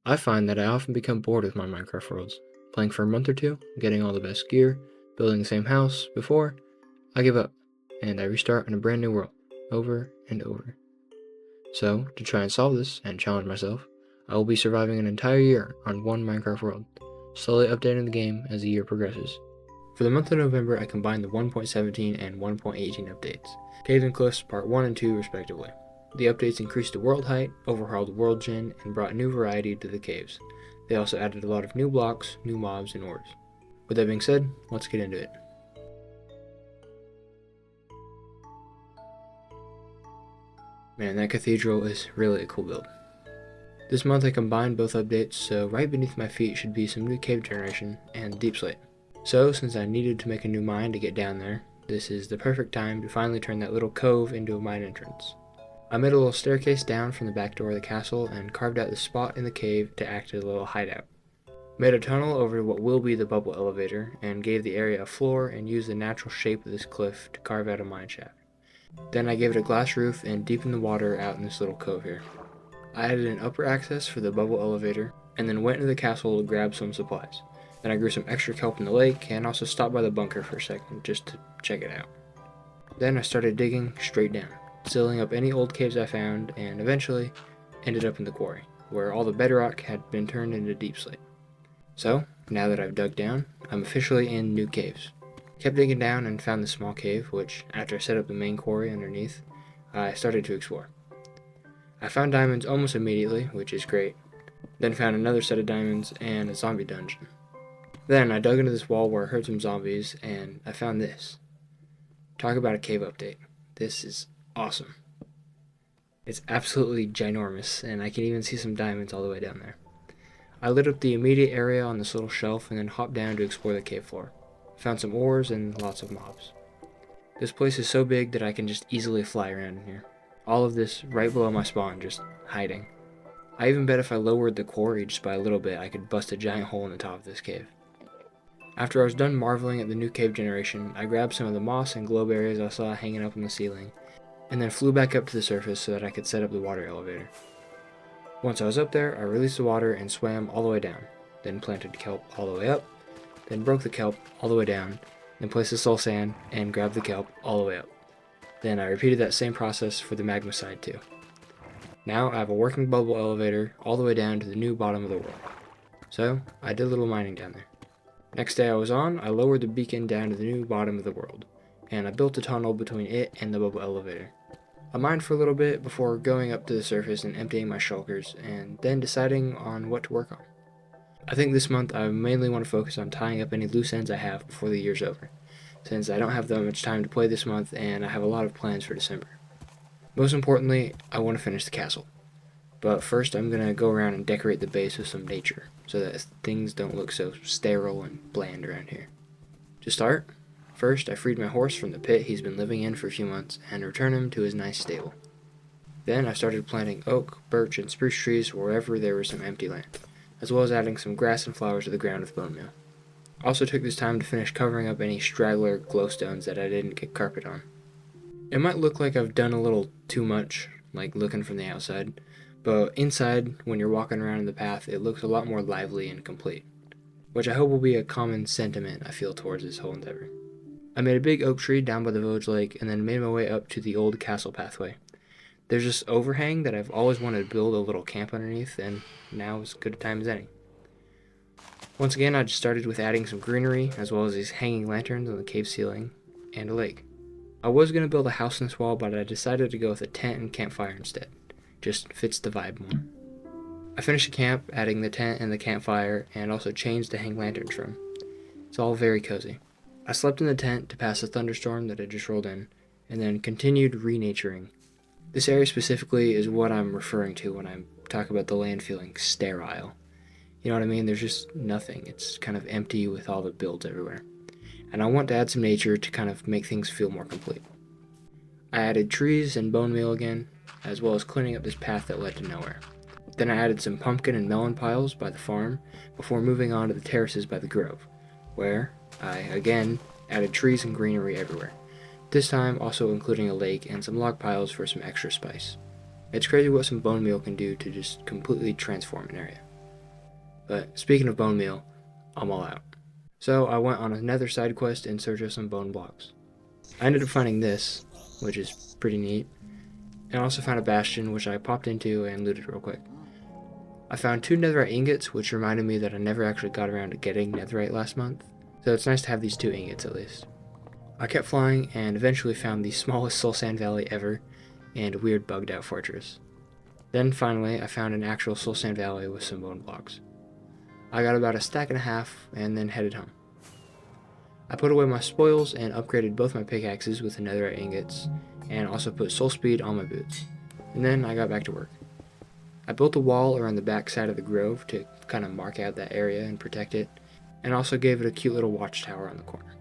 I find that I often become bored with my Minecraft worlds. Playing for a month or two, getting all the best gear, building the same house before, I give up, and I restart in a brand new world, over and over. So, to try and solve this and challenge myself, I will be surviving an entire year on one Minecraft world, slowly updating the game as the year progresses. For the month of November, I combined the 1.17 and 1.18 updates, Caves and Cliffs Part 1 and 2 respectively. The updates increased the world height, overhauled world gen, and brought new variety to the caves. They also added a lot of new blocks, new mobs, and ores. With that being said, let's get into it. Man, that cathedral is really a cool build. This month I combined both updates, so right beneath my feet should be some new cave generation and deep slate. So, since I needed to make a new mine to get down there, this is the perfect time to finally turn that little cove into a mine entrance. I made a little staircase down from the back door of the castle and carved out the spot in the cave to act as a little hideout. Made a tunnel over what will be the bubble elevator and gave the area a floor and used the natural shape of this cliff to carve out a mineshaft. Then I gave it a glass roof and deepened the water out in this little cove here. I added an upper access for the bubble elevator and then went into the castle to grab some supplies. Then I grew some extra kelp in the lake and also stopped by the bunker for a second just to check it out. Then I started digging straight down, sealing up any old caves I found, and eventually ended up in the quarry, where all the bedrock had been turned into deep slate. So, now that I've dug down, I'm officially in new caves. Kept digging down and found the small cave, which, after I set up the main quarry underneath, I started to explore. I found diamonds almost immediately, which is great, then found another set of diamonds and a zombie dungeon. Then I dug into this wall where I heard some zombies, and I found this. Talk about a cave update. This is awesome. It's absolutely ginormous, and I can even see some diamonds all the way down there. I lit up the immediate area on this little shelf and then hopped down to explore the cave floor. Found some ores and lots of mobs. This place is so big that I can just easily fly around in here. All of this right below my spawn, just hiding. I even bet if I lowered the quarry just by a little bit, I could bust a giant hole in the top of this cave. After I was done marveling at the new cave generation, I grabbed some of the moss and glow berries I saw hanging up on the ceiling, and then flew back up to the surface so that I could set up the water elevator. Once I was up there, I released the water and swam all the way down, then planted kelp all the way up, then broke the kelp all the way down, then placed the soul sand and grabbed the kelp all the way up. Then I repeated that same process for the magma side too. Now I have a working bubble elevator all the way down to the new bottom of the world. So I did a little mining down there. Next day I was on, I lowered the beacon down to the new bottom of the world, and I built a tunnel between it and the bubble elevator. I mined for a little bit before going up to the surface and emptying my shulkers, and then deciding on what to work on. I think this month I mainly want to focus on tying up any loose ends I have before the year's over, since I don't have that much time to play this month and I have a lot of plans for December. Most importantly, I want to finish the castle. But first I'm going to go around and decorate the base with some nature, so that things don't look so sterile and bland around here. To start, first I freed my horse from the pit he's been living in for a few months and returned him to his nice stable. Then I started planting oak, birch, and spruce trees wherever there was some empty land, as well as adding some grass and flowers to the ground with bone meal. I also took this time to finish covering up any straggler glowstones that I didn't get carpet on. It might look like I've done a little too much, like looking from the outside, but inside, when you're walking around in the path, it looks a lot more lively and complete, which I hope will be a common sentiment I feel towards this whole endeavor. I made a big oak tree down by the village lake and then made my way up to the old castle pathway. There's this overhang that I've always wanted to build a little camp underneath, and now is as good a time as any. Once again, I just started with adding some greenery, as well as these hanging lanterns on the cave ceiling, and a lake. I was going to build a house in this wall, but I decided to go with a tent and campfire instead. Just fits the vibe more. I finished the camp, adding the tent and the campfire, and also changed the hang lanterns from. It's all very cozy. I slept in the tent to pass a thunderstorm that had just rolled in, and then continued renaturing. This area specifically is what I'm referring to when I talk about the land feeling sterile. You know what I mean? There's just nothing. It's kind of empty with all the builds everywhere. And I want to add some nature to kind of make things feel more complete. I added trees and bone meal again, as well as cleaning up this path that led to nowhere. Then I added some pumpkin and melon piles by the farm before moving on to the terraces by the grove, where I, again, added trees and greenery everywhere, this time also including a lake and some log piles for some extra spice. It's crazy what some bone meal can do to just completely transform an area. But speaking of bone meal, I'm all out. So I went on another side quest in search of some bone blocks. I ended up finding this, which is pretty neat, and I also found a bastion, which I popped into and looted real quick. I found 2 netherite ingots, which reminded me that I never actually got around to getting netherite last month, so it's nice to have these 2 ingots at least. I kept flying and eventually found the smallest soul sand valley ever and a weird bugged out fortress. Then finally I found an actual soul sand valley with some bone blocks. I got about a stack and a half and then headed home. I put away my spoils and upgraded both my pickaxes with the netherite ingots and also put soul speed on my boots. And then I got back to work. I built a wall around the back side of the grove to kind of mark out that area and protect it, and also gave it a cute little watchtower on the corner.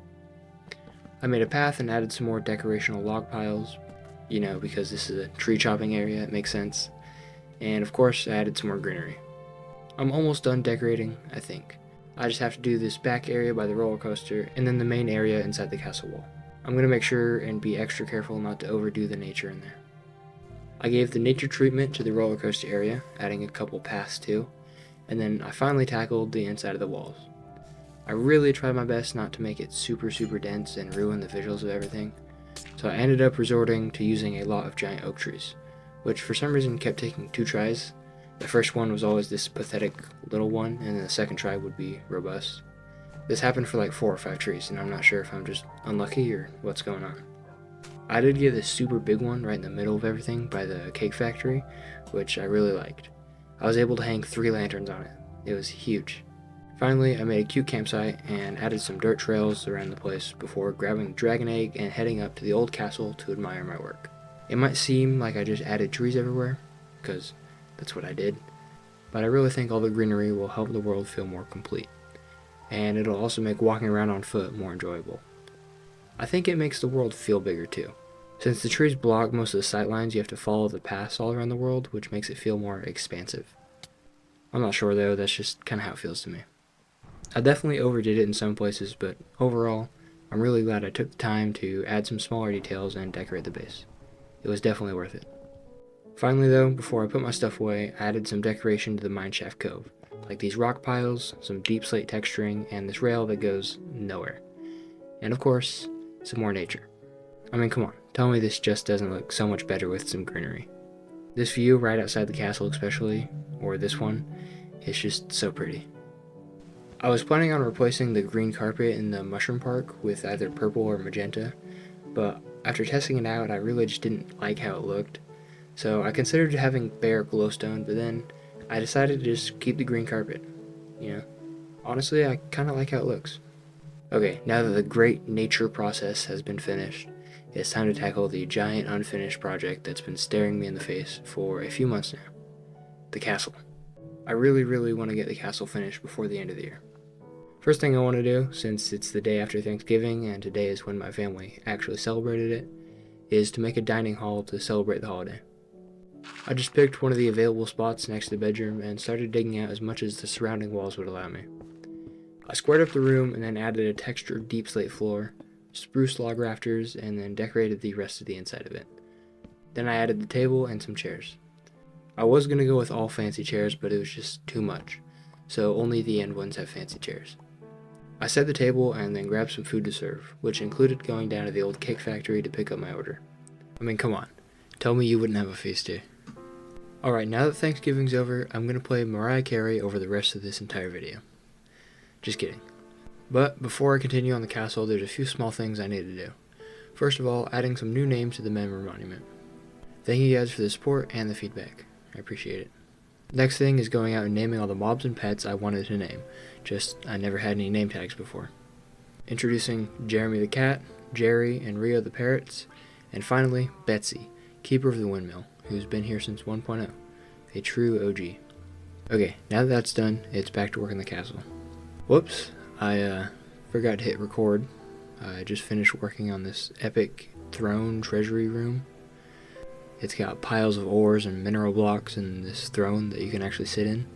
I made a path and added some more decorational log piles, because this is a tree chopping area, it makes sense. And of course, I added some more greenery. I'm almost done decorating, I think. I just have to do this back area by the roller coaster and then the main area inside the castle wall. I'm going to make sure and be extra careful not to overdo the nature in there. I gave the nature treatment to the roller coaster area, adding a couple paths too, and then I finally tackled the inside of the walls. I really tried my best not to make it super dense and ruin the visuals of everything, so I ended up resorting to using a lot of giant oak trees, which for some reason kept taking 2 tries. The first one was always this pathetic little one, and then the second try would be robust. This happened for like 4 or 5 trees, and I'm not sure if I'm just unlucky or what's going on. I did get this super big one right in the middle of everything by the cake factory, which I really liked. I was able to hang 3 lanterns on it. It was huge. Finally, I made a cute campsite and added some dirt trails around the place before grabbing the dragon egg and heading up to the old castle to admire my work. It might seem like I just added trees everywhere, because that's what I did, but I really think all the greenery will help the world feel more complete, and it'll also make walking around on foot more enjoyable. I think it makes the world feel bigger too. Since the trees block most of the sightlines, you have to follow the paths all around the world, which makes it feel more expansive. I'm not sure though, that's just kind of how it feels to me. I definitely overdid it in some places, but overall, I'm really glad I took the time to add some smaller details and decorate the base. It was definitely worth it. Finally though, before I put my stuff away, I added some decoration to the mineshaft cove, like these rock piles, some deep slate texturing, and this rail that goes nowhere. And of course, some more nature. I mean, come on, tell me this just doesn't look so much better with some greenery. This view right outside the castle especially, or this one, is just so pretty. I was planning on replacing the green carpet in the mushroom park with either purple or magenta, but after testing it out, I really just didn't like how it looked. So I considered having bare glowstone, but then I decided to just keep the green carpet. Honestly, I kind of like how it looks. Okay, now that the great nature process has been finished, it's time to tackle the giant unfinished project that's been staring me in the face for a few months now. The castle. I really want to get the castle finished before the end of the year. First thing I want to do, since it's the day after Thanksgiving and today is when my family actually celebrated it, is to make a dining hall to celebrate the holiday. I just picked one of the available spots next to the bedroom and started digging out as much as the surrounding walls would allow me. I squared up the room and then added a textured deep slate floor, spruce log rafters, and then decorated the rest of the inside of it. Then I added the table and some chairs. I was going to go with all fancy chairs, but it was just too much, so only the end ones have fancy chairs. I set the table and then grabbed some food to serve, which included going down to the old cake factory to pick up my order. I mean, come on, tell me you wouldn't have a feast here. Alright, now that Thanksgiving's over, I'm going to play Mariah Carey over the rest of this entire video. Just kidding. But before I continue on the castle, there's a few small things I need to do. First of all, adding some new names to the memory monument. Thank you guys for the support and the feedback. I appreciate it. Next thing is going out and naming all the mobs and pets I wanted to name. Just, I never had any name tags before. Introducing Jeremy the cat, Jerry and Rio the parrots, and finally, Betsy, keeper of the windmill, who's been here since 1.0. A true OG. Okay, now that that's done, it's back to work in the castle. Whoops, I forgot to hit record. I just finished working on this epic throne treasury room. It's got piles of ores and mineral blocks and this throne that you can actually sit in.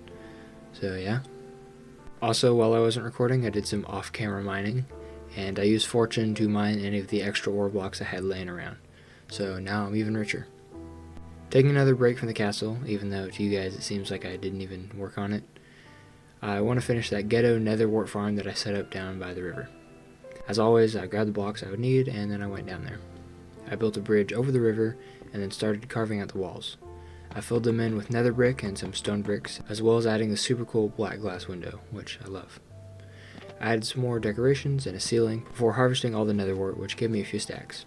So yeah. Also, while I wasn't recording, I did some off-camera mining, and I used Fortune to mine any of the extra ore blocks I had laying around. So now I'm even richer. Taking another break from the castle, even though to you guys it seems like I didn't even work on it, I want to finish that ghetto nether wart farm that I set up down by the river. As always, I grabbed the blocks I would need, and then I went down there. I built a bridge over the river, and then started carving out the walls. I filled them in with nether brick and some stone bricks, as well as adding the super cool black glass window, which I love. I added some more decorations and a ceiling before harvesting all the nether wart, which gave me a few stacks.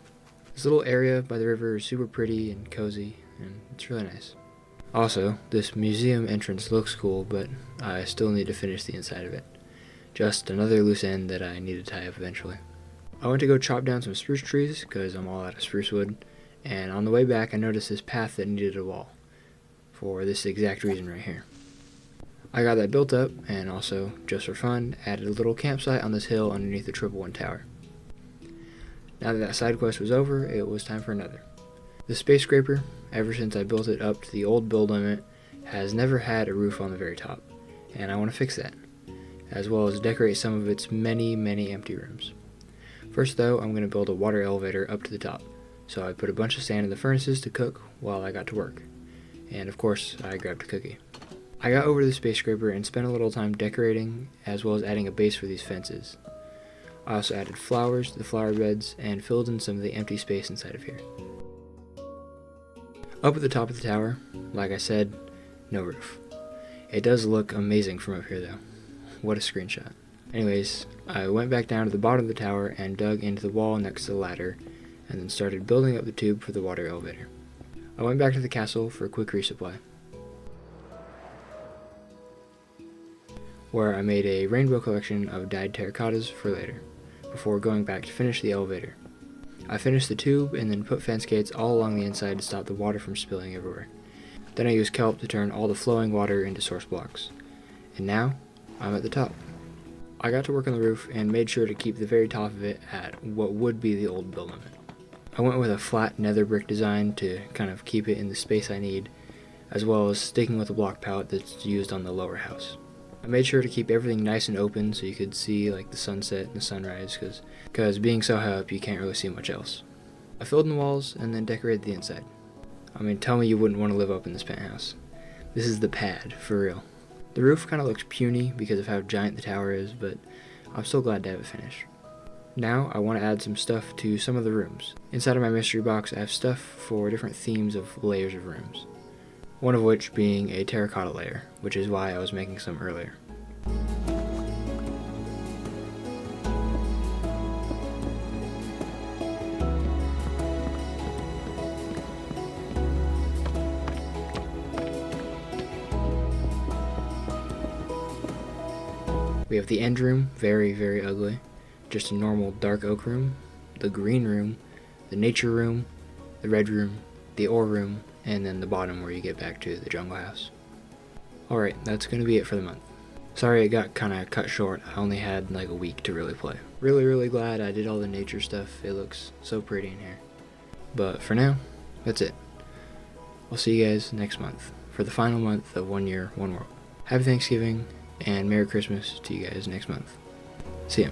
This little area by the river is super pretty and cozy, and it's really nice. Also, this museum entrance looks cool, but I still need to finish the inside of it. Just another loose end that I need to tie up eventually. I went to go chop down some spruce trees, because I'm all out of spruce wood, and on the way back I noticed this path that needed a wall, for this exact reason right here. I got that built up, and also, just for fun, added a little campsite on this hill underneath the triple one tower. Now that side quest was over, it was time for another. The space scraper, ever since I built it up to the old build limit, has never had a roof on the very top, and I want to fix that, as well as decorate some of its many empty rooms. First though, I'm going to build a water elevator up to the top, so I put a bunch of sand in the furnaces to cook while I got to work, and of course I grabbed a cookie. I got over to the space scraper and spent a little time decorating, as well as adding a base for these fences. I also added flowers to the flower beds and filled in some of the empty space inside of here. Up at the top of the tower, like I said, no roof. It does look amazing from up here though. What a screenshot. Anyways, I went back down to the bottom of the tower and dug into the wall next to the ladder, and then started building up the tube for the water elevator. I went back to the castle for a quick resupply, where I made a rainbow collection of dyed terracottas for later, before going back to finish the elevator. I finished the tube and then put fence gates all along the inside to stop the water from spilling everywhere. Then I used kelp to turn all the flowing water into source blocks. And now, I'm at the top. I got to work on the roof and made sure to keep the very top of it at what would be the old build limit. I went with a flat nether brick design to kind of keep it in the space I need, as well as sticking with the block palette that's used on the lower house. I made sure to keep everything nice and open so you could see like the sunset and the sunrise, because being so high up you can't really see much else. I filled in the walls and then decorated the inside. I mean, tell me you wouldn't want to live up in this penthouse. This is the pad, for real. The roof kind of looks puny because of how giant the tower is, but I'm still glad to have it finished. Now I want to add some stuff to some of the rooms. Inside of my mystery box I have stuff for different themes of layers of rooms. One of which being a terracotta layer, which is why I was making some earlier. We have the end room, very ugly, just a normal dark oak room, the green room, the nature room, the red room, the ore room, and then the bottom where you get back to the jungle house. Alright, that's going to be it for the month. Sorry it got kind of cut short, I only had like a week to really play. Really glad I did all the nature stuff, it looks so pretty in here. But for now, that's it. I'll see you guys next month, for the final month of 1 Year, 1 World. Happy Thanksgiving, and Merry Christmas to you guys next month. See ya.